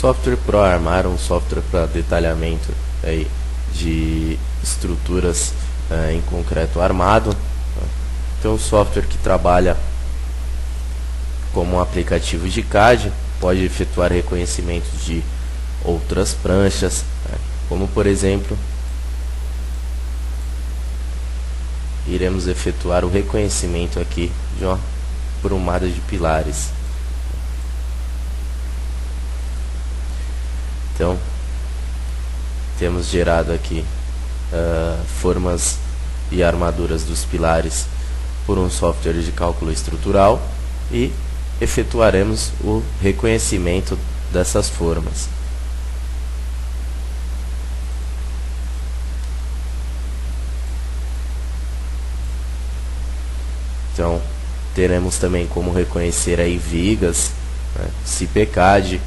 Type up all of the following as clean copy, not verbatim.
Software ProArmar, um software para detalhamento aí de estruturas em concreto armado. Então, um software que trabalha como um aplicativo de CAD, pode efetuar reconhecimento de outras pranchas, como por exemplo, iremos efetuar o reconhecimento aqui de uma prumada de pilares. Então, temos gerado aqui formas e armaduras dos pilares por um software de cálculo estrutural e efetuaremos o reconhecimento dessas formas. Então, teremos também como reconhecer aí vigas, CPCAD.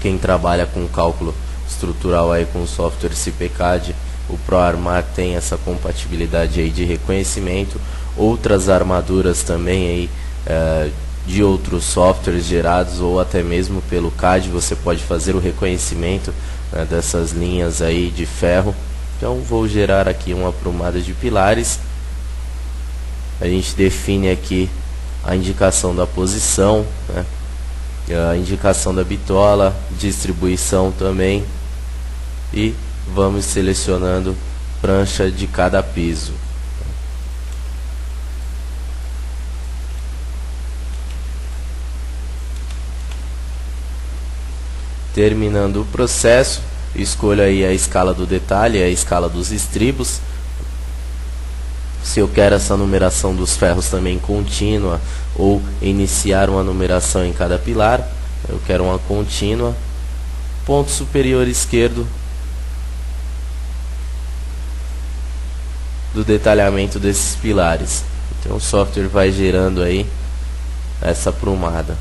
Quem trabalha com cálculo estrutural aí com o software CPCAD, o ProArmar tem essa compatibilidade aí de reconhecimento. Outras armaduras também aí de outros softwares gerados ou até mesmo pelo CAD, você pode fazer o reconhecimento dessas linhas aí de ferro. Então, vou gerar aqui uma prumada de pilares. A gente define aqui a indicação da posição, a indicação da bitola, distribuição também, e vamos selecionando prancha de cada piso. Terminando o processo, escolho aí a escala do detalhe, a escala dos estribos. Se eu quero essa numeração dos ferros também contínua ou iniciar uma numeração em cada pilar, eu quero uma contínua. Ponto superior esquerdo do detalhamento desses pilares. Então o software vai gerando aí essa prumada.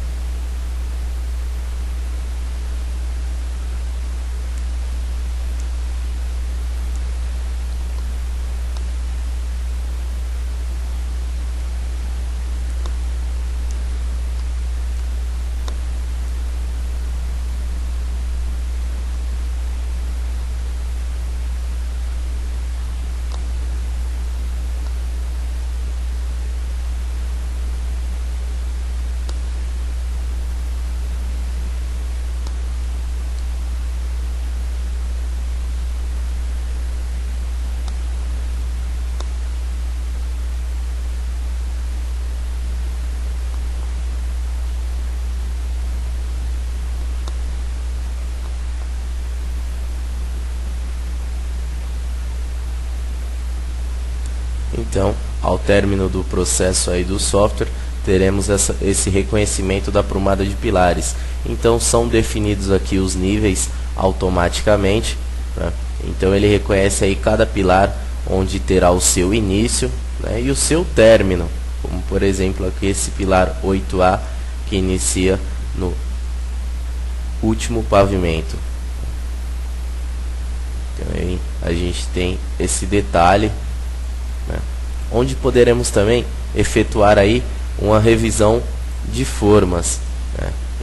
Então, ao término do processo aí do software, teremos esse reconhecimento da prumada de pilares. Então, são definidos aqui os níveis automaticamente, Então, ele reconhece aí cada pilar onde terá o seu início, e o seu término, como por exemplo aqui esse pilar 8A que inicia no último pavimento. Então, aí a gente tem esse detalhe, onde poderemos também efetuar aí uma revisão de formas,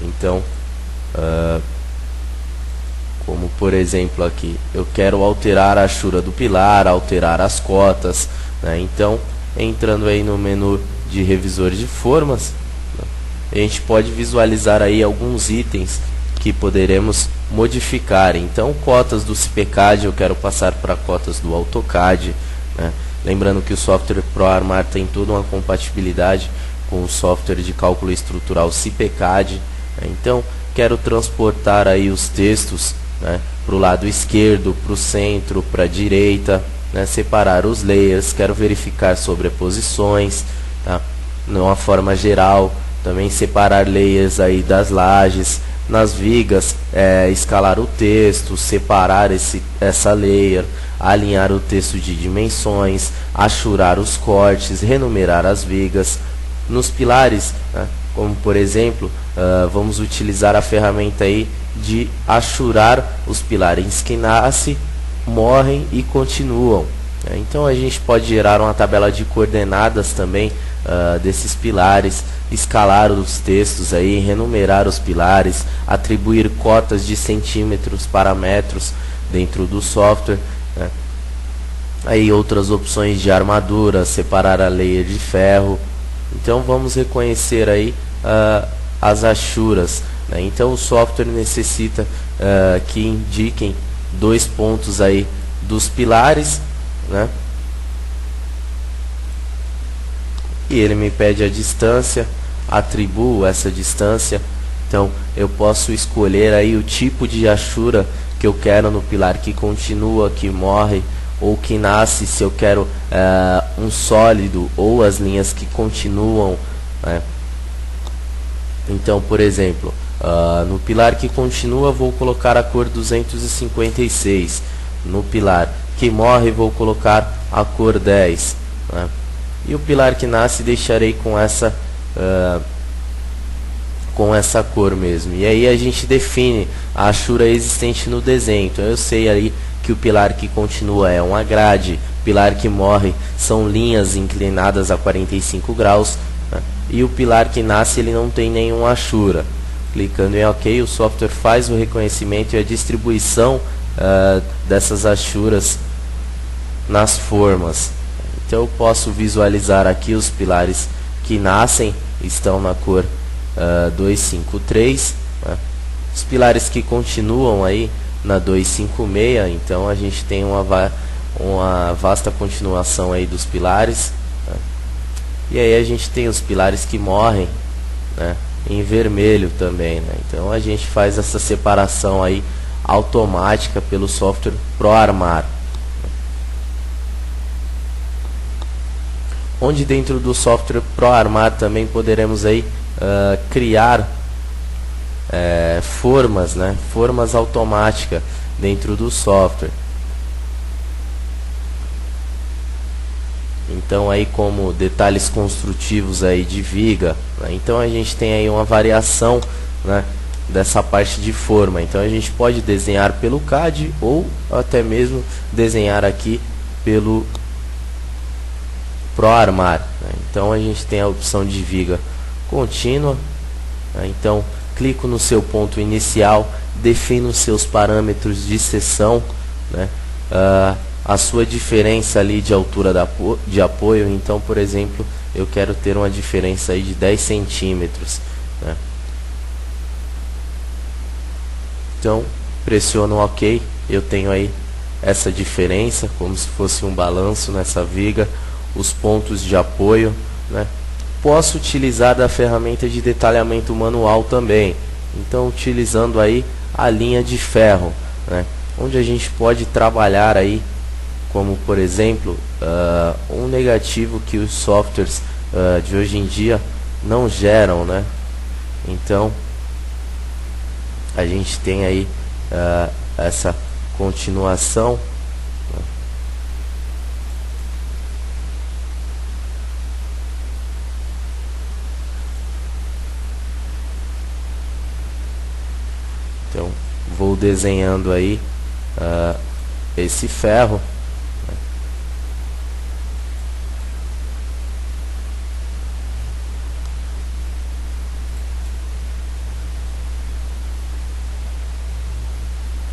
Então, como por exemplo aqui, eu quero alterar a achura do pilar, alterar as cotas, Então, entrando aí no menu de revisor de formas, a gente pode visualizar aí alguns itens que poderemos modificar. Então, cotas do CPCAD eu quero passar para cotas do AutoCAD, Lembrando que o software ProArmar tem toda uma compatibilidade com o software de cálculo estrutural CPCAD. Então, quero transportar aí os textos para o lado esquerdo, para o centro, para a direita, separar os layers, quero verificar sobreposições, de uma forma geral, também separar layers aí das lajes, nas vigas, escalar o texto, separar essa layer, alinhar o texto de dimensões, achurar os cortes, renumerar as vigas. Nos pilares, como por exemplo, vamos utilizar a ferramenta aí de achurar os pilares que nascem, morrem e continuam. Então a gente pode gerar uma tabela de coordenadas também desses pilares, escalar os textos aí, renumerar os pilares, atribuir cotas de centímetros para metros dentro do software, né? Aí outras opções de armadura, separar a layer de ferro. Então vamos reconhecer aí as achuras, né? Então o software necessita que indiquem 2 pontos aí dos pilares, né? E ele me pede a distância, atribuo essa distância. Então eu posso escolher aí o tipo de achura que eu quero no pilar que continua, que morre ou que nasce, se eu quero um sólido ou as linhas que continuam, né? Então, por exemplo, no pilar que continua vou colocar a cor 256, no pilar que morre vou colocar a cor 10, né? E o pilar que nasce deixarei com essa cor mesmo. E aí a gente define a achura existente no desenho. Então eu sei aí que o pilar que continua é uma grade, pilar que morre são linhas inclinadas a 45 graus, né? E o pilar que nasce ele não tem nenhuma achura. Clicando em OK, o software faz o reconhecimento e a distribuição dessas achuras nas formas. Então eu posso visualizar aqui os pilares que nascem, estão na cor 253, né? Os pilares que continuam aí na 256, então a gente tem uma vasta continuação aí dos pilares, né? E aí a gente tem os pilares que morrem, né, em vermelho também, né? Então a gente faz essa separação aí automática pelo software ProArmar, onde dentro do software ProArmar também poderemos aí criar formas, né? Formas automáticas dentro do software. Então aí como detalhes construtivos aí de viga, né? Então a gente tem aí uma variação, né, dessa parte de forma. Então a gente pode desenhar pelo CAD ou até mesmo desenhar aqui pelo ProArmar, né? Então a gente tem a opção de viga contínua, né? Então clico no seu ponto inicial, defino os seus parâmetros de seção, né? A sua diferença ali de altura de apoio. Então, por exemplo, eu quero ter uma diferença aí de 10 centímetros, né? Então pressiono OK, eu tenho aí essa diferença como se fosse um balanço nessa viga, os pontos de apoio, né? Posso utilizar da ferramenta de detalhamento manual também, então utilizando aí a linha de ferro, né, onde a gente pode trabalhar aí, como por exemplo um negativo que os softwares de hoje em dia não geram, né? Então a gente tem aí essa continuação, né? Então vou desenhando aí esse ferro, né?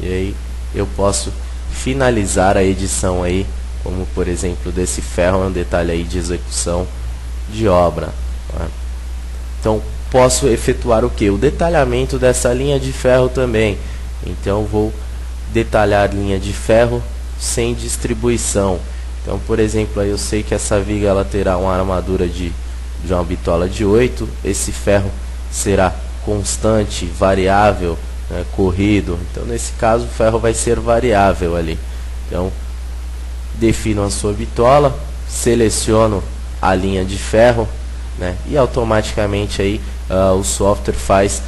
E aí eu posso finalizar a edição aí, como por exemplo desse ferro, é um detalhe aí de execução de obra, né? Então posso efetuar o que? O detalhamento dessa linha de ferro também. Então vou detalhar linha de ferro sem distribuição. Então, por exemplo, aí eu sei que essa viga ela terá uma armadura de uma bitola de 8. Esse ferro será constante, variável, né, corrido. Então, nesse caso, o ferro vai ser variável ali. Então, defino a sua bitola, seleciono a linha de ferro, né, e automaticamente aí o software faz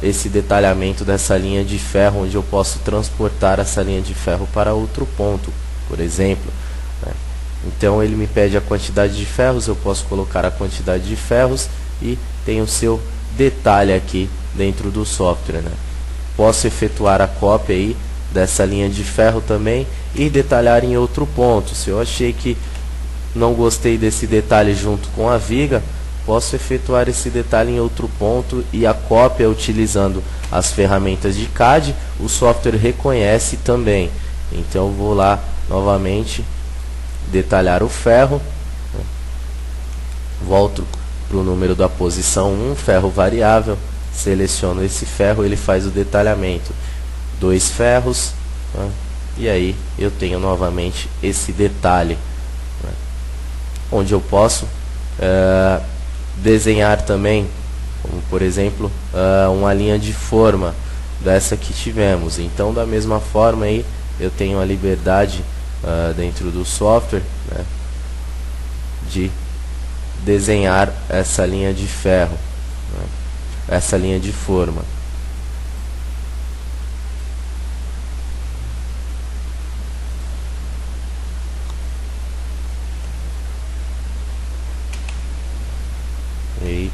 esse detalhamento dessa linha de ferro, onde eu posso transportar essa linha de ferro para outro ponto, por exemplo, né? Então ele me pede a quantidade de ferros, eu posso colocar a quantidade de ferros e tem o seu detalhe aqui dentro do software, né? Posso efetuar a cópia aí dessa linha de ferro também e detalhar em outro ponto. Se eu achei que não gostei desse detalhe junto com a viga, posso efetuar esse detalhe em outro ponto, e a cópia utilizando as ferramentas de CAD, o software reconhece também. Então vou lá novamente, detalhar o ferro, volto para o número da posição 1, ferro variável, seleciono esse ferro, ele faz o detalhamento, 2 ferros, e aí eu tenho novamente esse detalhe, onde eu posso desenhar também, como por exemplo, uma linha de forma dessa que tivemos. Então da mesma forma aí eu tenho a liberdade dentro do software, né, de desenhar essa linha de ferro, né, essa linha de forma. E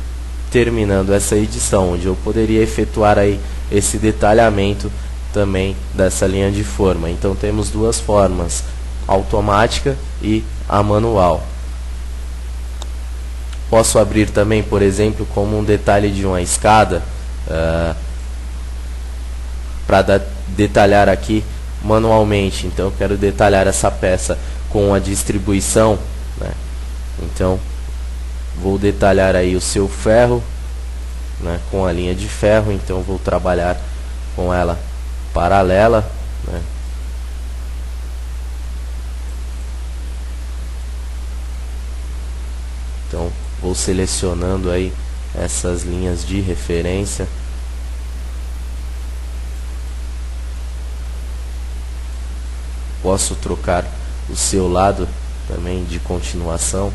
terminando essa edição, onde eu poderia efetuar aí esse detalhamento também dessa linha de forma. Então temos duas formas, automática e a manual. Posso abrir também, por exemplo, como um detalhe de uma escada, para detalhar aqui manualmente. Então eu quero detalhar essa peça com a distribuição, né? Então vou detalhar aí o seu ferro, né, com a linha de ferro. Então vou trabalhar com ela paralela, né? Então vou selecionando aí essas linhas de referência. Posso trocar o seu lado também de continuação.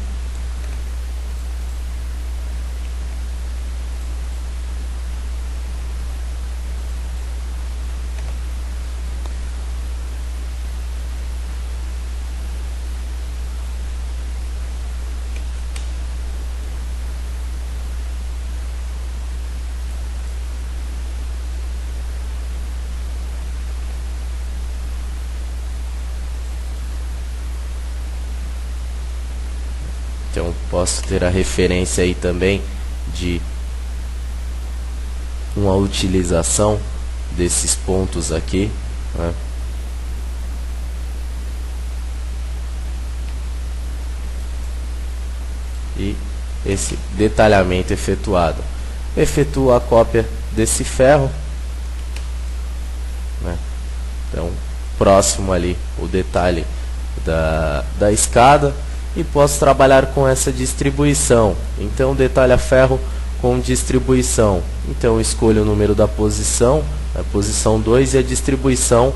Então posso ter a referência aí também de uma utilização desses pontos aqui, né? E esse detalhamento efetuado. Efetuo a cópia desse ferro, né? Então próximo ali o detalhe da escada. E posso trabalhar com essa distribuição. Então detalha ferro com distribuição. Então escolho o número da posição, a posição 2, e a distribuição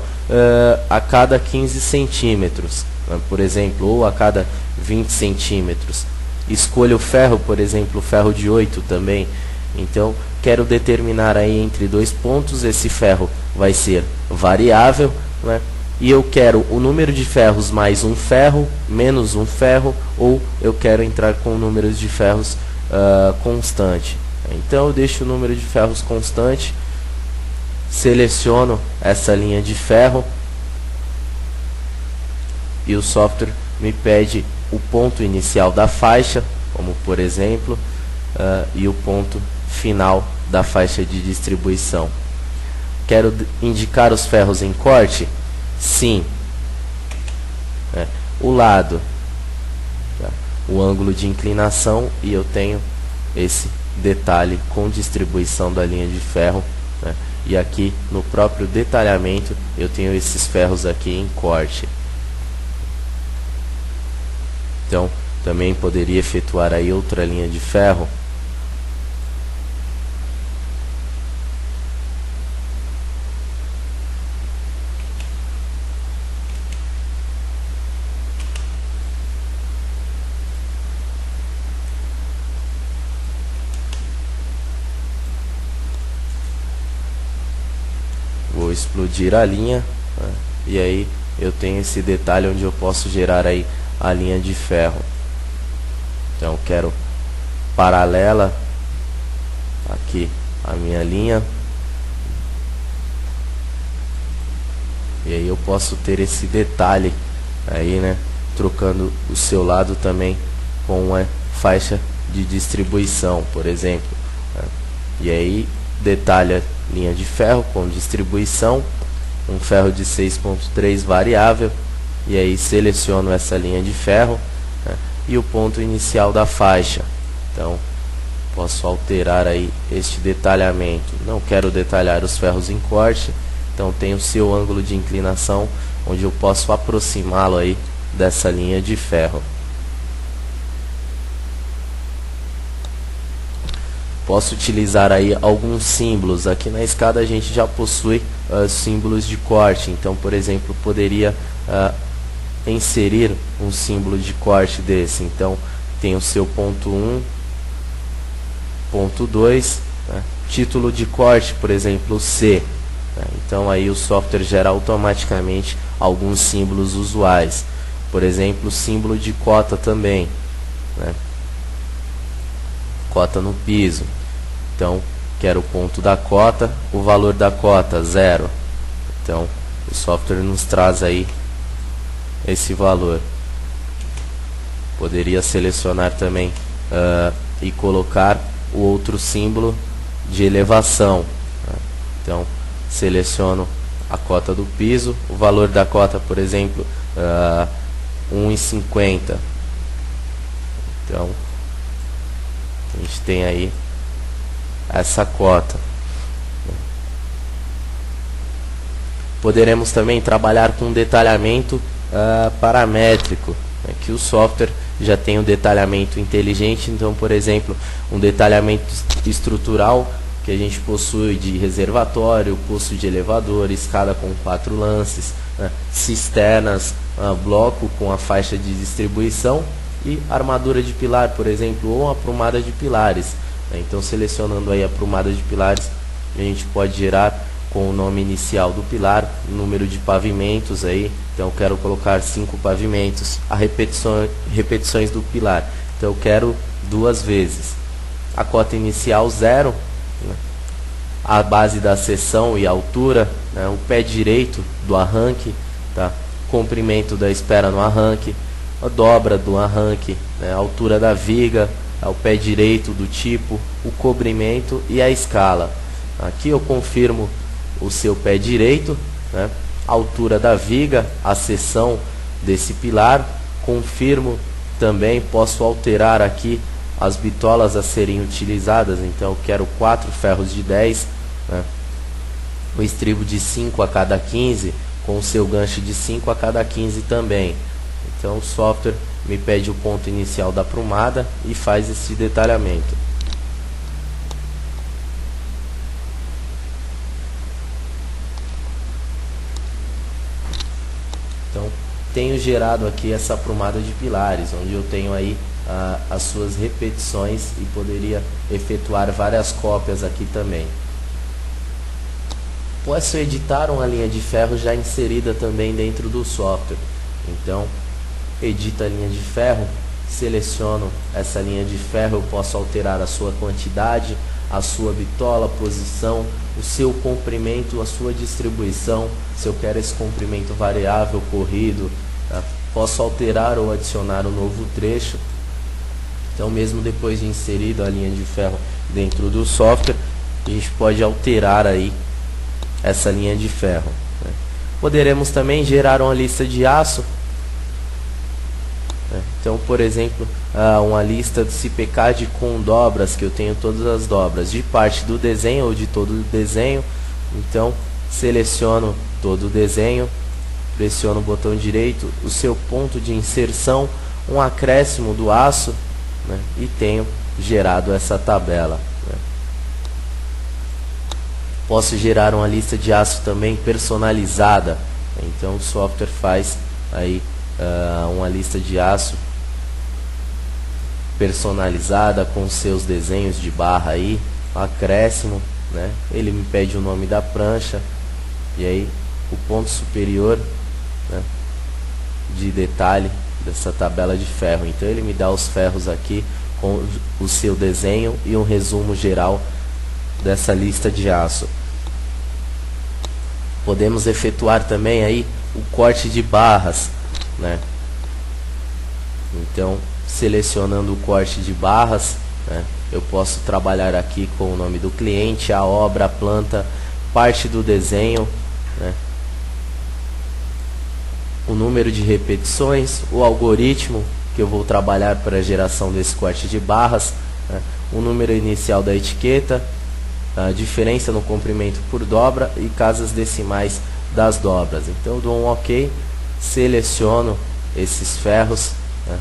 a cada 15 centímetros, né, por exemplo, ou a cada 20 centímetros. Escolho o ferro, por exemplo, o ferro de 8 também. Então quero determinar aí entre dois pontos, esse ferro vai ser variável, né? E eu quero o número de ferros mais um ferro, menos um ferro, ou eu quero entrar com o número de ferros constante. Então eu deixo o número de ferros constante, seleciono essa linha de ferro e o software me pede o ponto inicial da faixa, como por exemplo, e o ponto final da faixa de distribuição. Quero indicar os ferros em corte? Sim. O lado, tá? O ângulo de inclinação, e eu tenho esse detalhe com distribuição da linha de ferro, né? E aqui no próprio detalhamento eu tenho esses ferros aqui em corte. Então também poderia efetuar aí outra linha de ferro. Vou explodir a linha, né? E aí eu tenho esse detalhe onde eu posso gerar aí a linha de ferro. Então quero paralela aqui a minha linha, E aí eu posso ter esse detalhe aí, né, trocando o seu lado também com uma faixa de distribuição, por exemplo, né? E aí detalha linha de ferro com distribuição, um ferro de 6.3 variável, e aí seleciono essa linha de ferro, né, e o ponto inicial da faixa. Então posso alterar aí este detalhamento. Não quero detalhar os ferros em corte, então tem o seu ângulo de inclinação, onde eu posso aproximá-lo aí dessa linha de ferro. Posso utilizar aí alguns símbolos. Aqui na escada a gente já possui símbolos de corte. Então, por exemplo, poderia inserir um símbolo de corte desse. Então, tem o seu ponto 1, ponto 2, né? Título de corte, por exemplo, C. Né? Então, aí o software gera automaticamente alguns símbolos usuais. Por exemplo, símbolo de cota também, né? Cota no piso. Então, quero o ponto da cota, o valor da cota, 0. Então, o software nos traz aí esse valor. Poderia selecionar também e colocar o outro símbolo de elevação. Né? Então, seleciono a cota do piso, o valor da cota, por exemplo, 1,50. Então, a gente tem aí essa cota. Poderemos também trabalhar com detalhamento paramétrico, né, que o software já tem um detalhamento inteligente. Então, por exemplo, um detalhamento estrutural que a gente possui de reservatório, poço de elevador, escada com 4 lances, né, cisternas, bloco com a faixa de distribuição e armadura de pilar, por exemplo, ou uma aprumada de pilares. Então, selecionando aí a aprumada de pilares, a gente pode gerar com o nome inicial do pilar, número de pavimentos aí. Então, eu quero colocar 5 pavimentos, a repetições do pilar. Então, eu quero 2 vezes. A cota inicial 0, né? A base da seção e a altura, né? O pé direito do arranque, tá? Comprimento da espera no arranque, a dobra do arranque, né? A altura da viga, o pé direito do tipo, o cobrimento e a escala. Aqui eu confirmo o seu pé direito, né? A altura da viga, a seção desse pilar, confirmo também, posso alterar aqui as bitolas a serem utilizadas. Então eu quero 4 ferros de 10, né? O estribo de 5 a cada 15, com o seu gancho de 5 a cada 15 também. Então o software me pede o ponto inicial da aprumada e faz esse detalhamento. Então, tenho gerado aqui essa aprumada de pilares, onde eu tenho aí as suas repetições e poderia efetuar várias cópias aqui também. Posso editar uma linha de ferro já inserida também dentro do software. Então, edita a linha de ferro, seleciono essa linha de ferro, eu posso alterar a sua quantidade, a sua bitola, posição, o seu comprimento, a sua distribuição, se eu quero esse comprimento variável, corrido, tá? Posso alterar ou adicionar um novo trecho. Então, mesmo depois de inserido a linha de ferro dentro do software, a gente pode alterar aí essa linha de ferro, né? Poderemos também gerar uma lista de aço. Então, por exemplo, uma lista de CPCAD com dobras, que eu tenho todas as dobras de parte do desenho ou de todo o desenho. Então, seleciono todo o desenho, pressiono o botão direito, o seu ponto de inserção, um acréscimo do aço, né, e tenho gerado essa tabela, né. Posso gerar uma lista de aço também personalizada. Então, o software faz aí uma lista de aço personalizada com seus desenhos de barra aí, acréscimo, né? Ele me pede o nome da prancha e aí o ponto superior, né, de detalhe dessa tabela de ferro. Então ele me dá os ferros aqui com o seu desenho e um resumo geral dessa lista de aço. Podemos efetuar também aí o corte de barras, né? Então, selecionando o corte de barras, né, eu posso trabalhar aqui com o nome do cliente, a obra, a planta, parte do desenho, né, o número de repetições, o algoritmo que eu vou trabalhar para a geração desse corte de barras, né, o número inicial da etiqueta, a diferença no comprimento por dobra e casas decimais das dobras. Então eu dou um OK, seleciono esses ferros, né,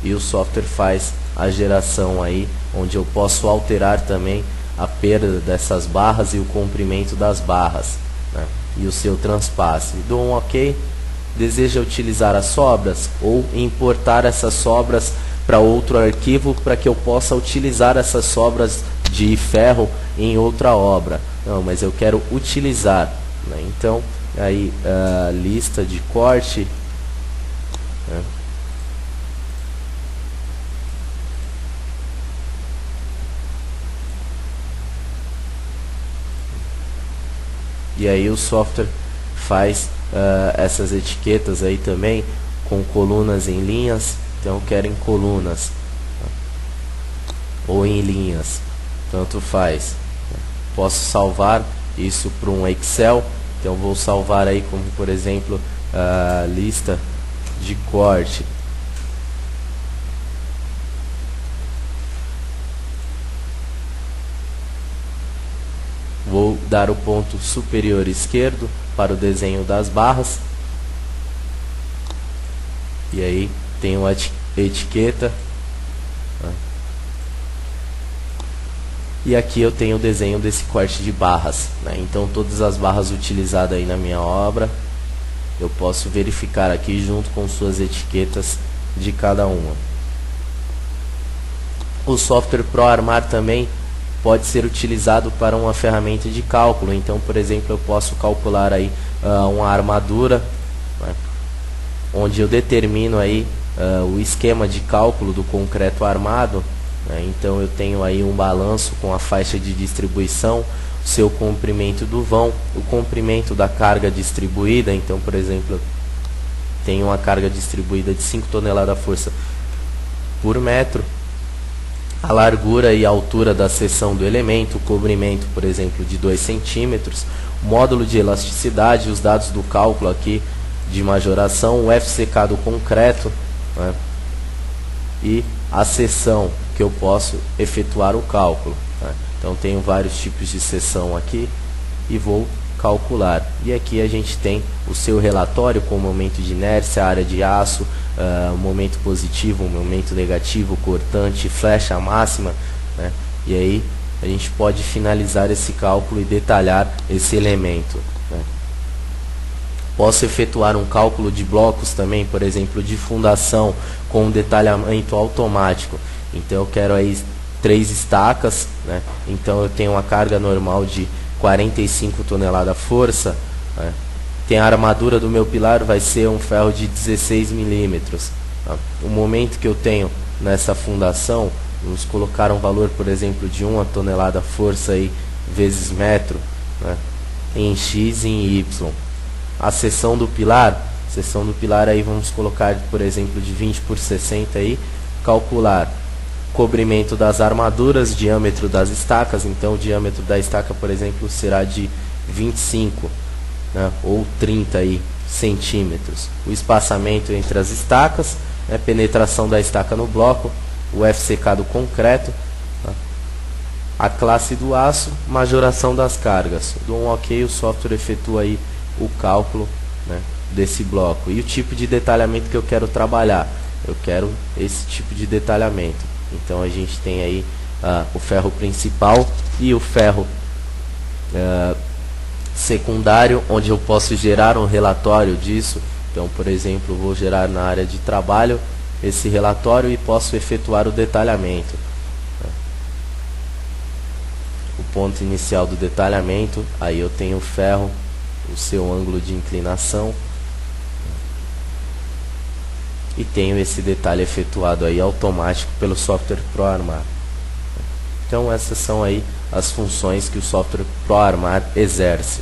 e o software faz a geração aí, onde eu posso alterar também a perda dessas barras e o comprimento das barras, né, e o seu transpasse. Dou um OK. Deseja utilizar as sobras ou importar essas sobras para outro arquivo para que eu possa utilizar essas sobras de ferro em outra obra. Não, mas eu quero utilizar, né? Então aí a lista de corte, né? E aí o software faz essas etiquetas aí também com colunas em linhas. Então eu quero em colunas, tá? Ou em linhas, tanto faz. Posso salvar isso para um Excel. Então vou salvar aí como, por exemplo, a lista de corte. Vou dar o ponto superior esquerdo para o desenho das barras. E aí tem uma etiqueta. E aqui eu tenho o desenho desse corte de barras, né? Então todas as barras utilizadas aí na minha obra, eu posso verificar aqui junto com suas etiquetas de cada uma. O software ProArmar também pode ser utilizado para uma ferramenta de cálculo. Então, por exemplo, eu posso calcular aí uma armadura, né, onde eu determino aí o esquema de cálculo do concreto armado, né. Então eu tenho aí um balanço com a faixa de distribuição, o seu comprimento do vão, o comprimento da carga distribuída. Então, por exemplo, tenho uma carga distribuída de 5 toneladas força por metro, a largura e a altura da seção do elemento, o cobrimento, por exemplo, de 2 centímetros, o módulo de elasticidade, os dados do cálculo aqui de majoração, o FCK do concreto, né, e a seção que eu posso efetuar o cálculo, né. Então tenho vários tipos de seção aqui e vou calcular. E aqui a gente tem o seu relatório com o momento de inércia, área de aço, momento positivo, momento negativo, cortante, flecha máxima, né? E aí a gente pode finalizar esse cálculo e detalhar esse elemento, né? Posso efetuar um cálculo de blocos também, por exemplo, de fundação com um detalhamento automático. Então eu quero aí 3 estacas, né? Então eu tenho uma carga normal de 45 toneladas força, né? Tem a armadura do meu pilar, vai ser um ferro de 16 milímetros. Tá? O momento que eu tenho nessa fundação, vamos colocar um valor, por exemplo, de 1 tonelada força aí, vezes metro, né? Em X e em Y. A seção do pilar aí vamos colocar, por exemplo, de 20 por 60 aí, calcular cobrimento das armaduras, diâmetro das estacas. Então o diâmetro da estaca, por exemplo, será de 25, né, ou 30 aí, centímetros. O espaçamento entre as estacas, né, penetração da estaca no bloco, o FCK do concreto, né, a classe do aço, majoração das cargas. Dou um OK, o software efetua aí o cálculo, né, desse bloco. E o tipo de detalhamento que eu quero trabalhar, eu quero esse tipo de detalhamento. Então a gente tem aí o ferro principal e o ferro secundário, onde eu posso gerar um relatório disso. Então, por exemplo, vou gerar na área de trabalho esse relatório e posso efetuar o detalhamento. O ponto inicial do detalhamento, aí eu tenho o ferro, o seu ângulo de inclinação, e tenho esse detalhe efetuado aí automático pelo software ProArmar. Então essas são aí as funções que o software ProArmar exerce.